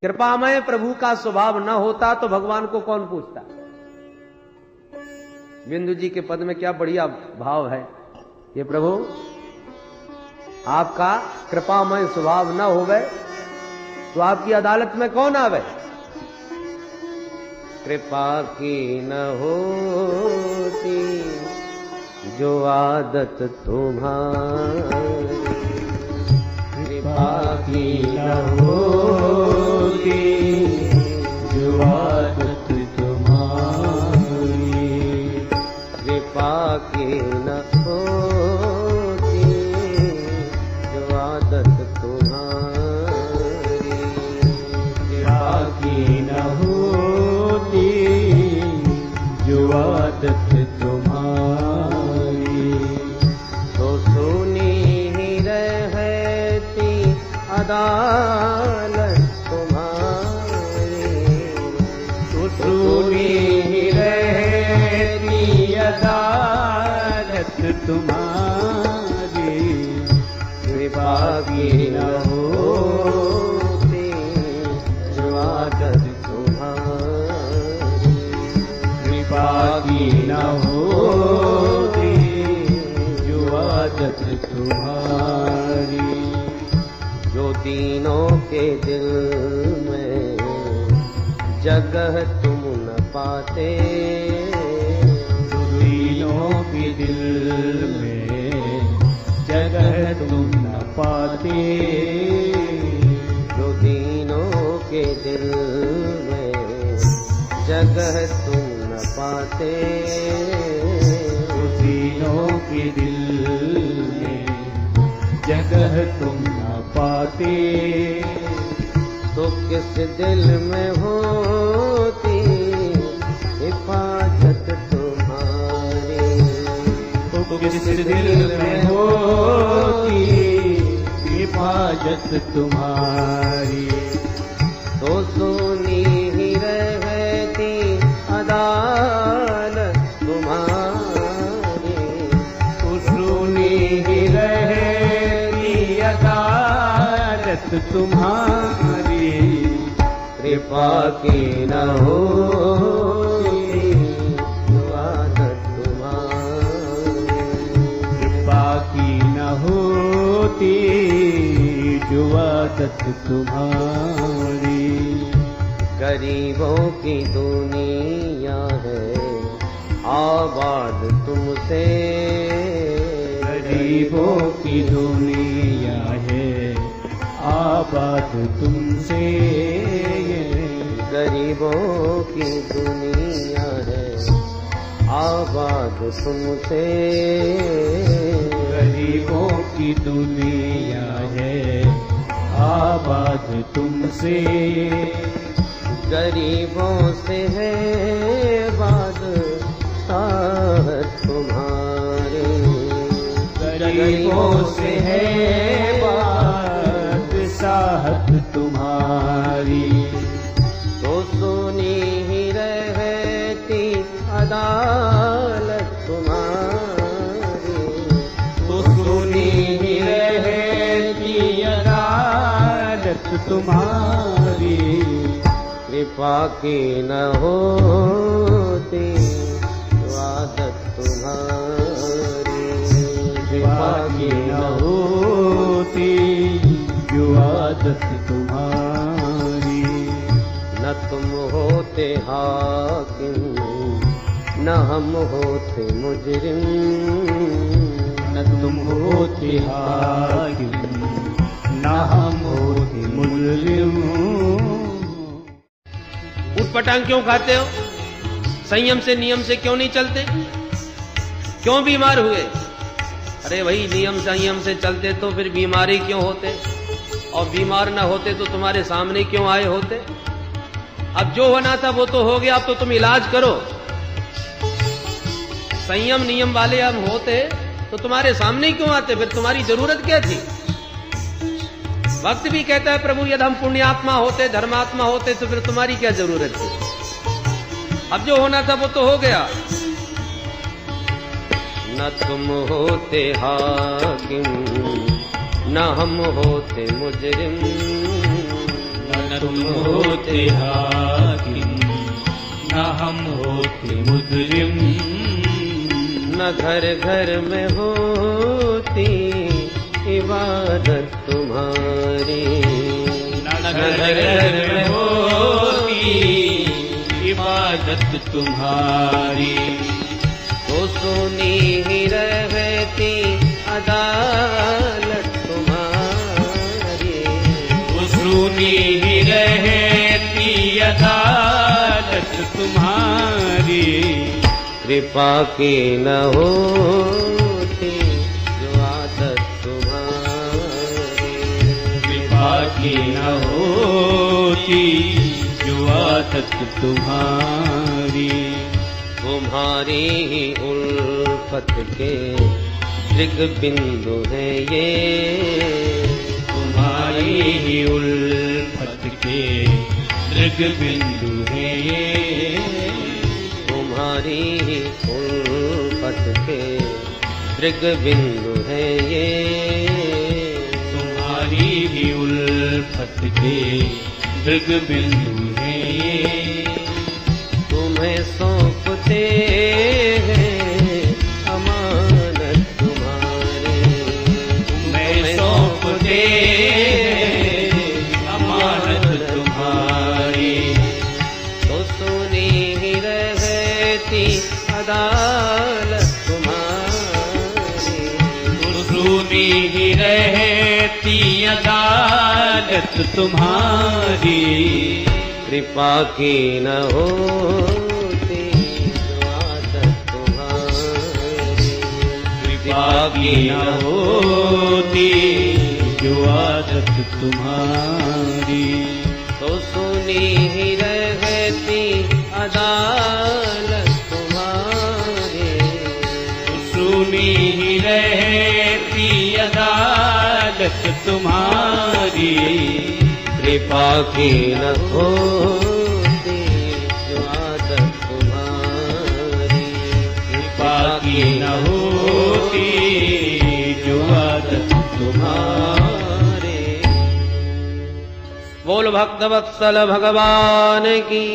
कृपामय प्रभु का स्वभाव न होता तो भगवान को कौन पूछता। बिंदु जी के पद में क्या बढ़िया भाव है। ये प्रभु आपका कृपामय स्वभाव न होवे तो आपकी अदालत में कौन आवे। कृपा की न होती जो आदत तुम्हारी, कृपा की न होती जो आदत तुम्हारी, कृपा की न होती जो आदत तुम्हारी, कृपा की न होती जो आदत तुम्हारी, तो सुनी ही रहती अदालत तुम्हारी, तो सुनी ही रहती अदालत तुम्हारी, कृपा की न होती जो आदत तुम्हारी, कृपा की न होती जो आदत तुम्हारी, जो तीनों के दिल में जगह तुम न पाते, जो तीनों के दिल में जगह तुम न पाते, जो तीनों के दिल में जगह तुम न पाते, जो तीनों के दिल में जगह तुम न पाते, तो किस दिल में होती हिफाजत तुम्हारी, तो किस दिल में होती हिफाजत तुम्हारी, तो सुनी ही रहती अदालत तुम्हारी, तो सुनी ही रहती अदालत तुम्हारी, कृपा की न होती जो आदत तुम्हारी, कृपा की न होती जो आदत तुम्हारी, गरीबों की दुनिया है आबाद तुमसे, गरीबों की दुनिया है आबाद तुमसे, गरीबों की दुनिया है आबाद तुमसे, गरीबों की दुनिया है आबाद तुमसे, गरीबों से है बात साहत तुम्हारे, गरीबों से है बात साहत तुम्हारी, तो सुनी ही रहती अदालत तुम्हारी, तो सुनी ही रहती अदालत तुम्हारी, कृपा की न होती जो आदत तुम्हारी, कृपा की न होती जो आदत तुम्हारी, न तुम होते हाकिम न हम होते मुजरिम, न तुम होते हाकिम न हम होते मुजरिम। उटपटांग क्यों खाते हो? संयम से नियम से क्यों नहीं चलते? क्यों बीमार हुए? अरे भाई नियम संयम से चलते तो फिर बीमारी क्यों होते? और बीमार ना होते तो तुम्हारे सामने क्यों आए होते? अब जो होना था वो तो हो गया, अब तो तुम इलाज करो। संयम नियम वाले हम होते तो तुम्हारे सामने क्यों आते? फिर तुम्हारी जरूरत क्या थी? भक्त भी कहता है प्रभु यदि हम पुण्यात्मा होते धर्मात्मा होते तो फिर तुम्हारी क्या जरूरत थी? अब जो होना था वो तो हो गया। न तुम होते हाकिम न हम होते मुजरिम, न न तुम होते हाकिम, न हम होते मुजरिम। न घर घर में होती इबादत तुम्हारी, न घर घर में होती इबादत तुम्हारी। तो सुनी ही रहती अदालत तुम्हारी, वो सुनी ही रहती अदालत तुम्हारी। कृपा की न होती जो आदत तुम्हारी, कृपा की न होती जो आदत तुम्हारी। तुम्हारी ही उल्फत के दृग बिंदु है ये, तुम्हारी ही उल्फत के दृग बिंदु है ये। तुम्हारी ही उल्फत के दृग बिंदु है ये, तुम्हारी ही उल्फत के दृग बिंदु है ये। तुम्हें सौंपते हैं अमानत तुम्हारी, तुम्हें सौंपते हैं अमानत तुम्हारी। तो सुनी ही रहती अदालत तुम्हारी, तो सुनी ही रहती अदालत तुम्हारी। कृपा की न होती जो आदत तुम्हारी, कृपा की न होती जो आदत तुम्हारी। तो सुनी ही रहती अदालत तुम्हारी, तो सुनी ही रहती अदालत तुम्हारी। कृपा की न होती जो आदत तुम्हारी, कृपा की न होती जो आदत तुम्हारी। बोल भक्त वत्सल भगवान की,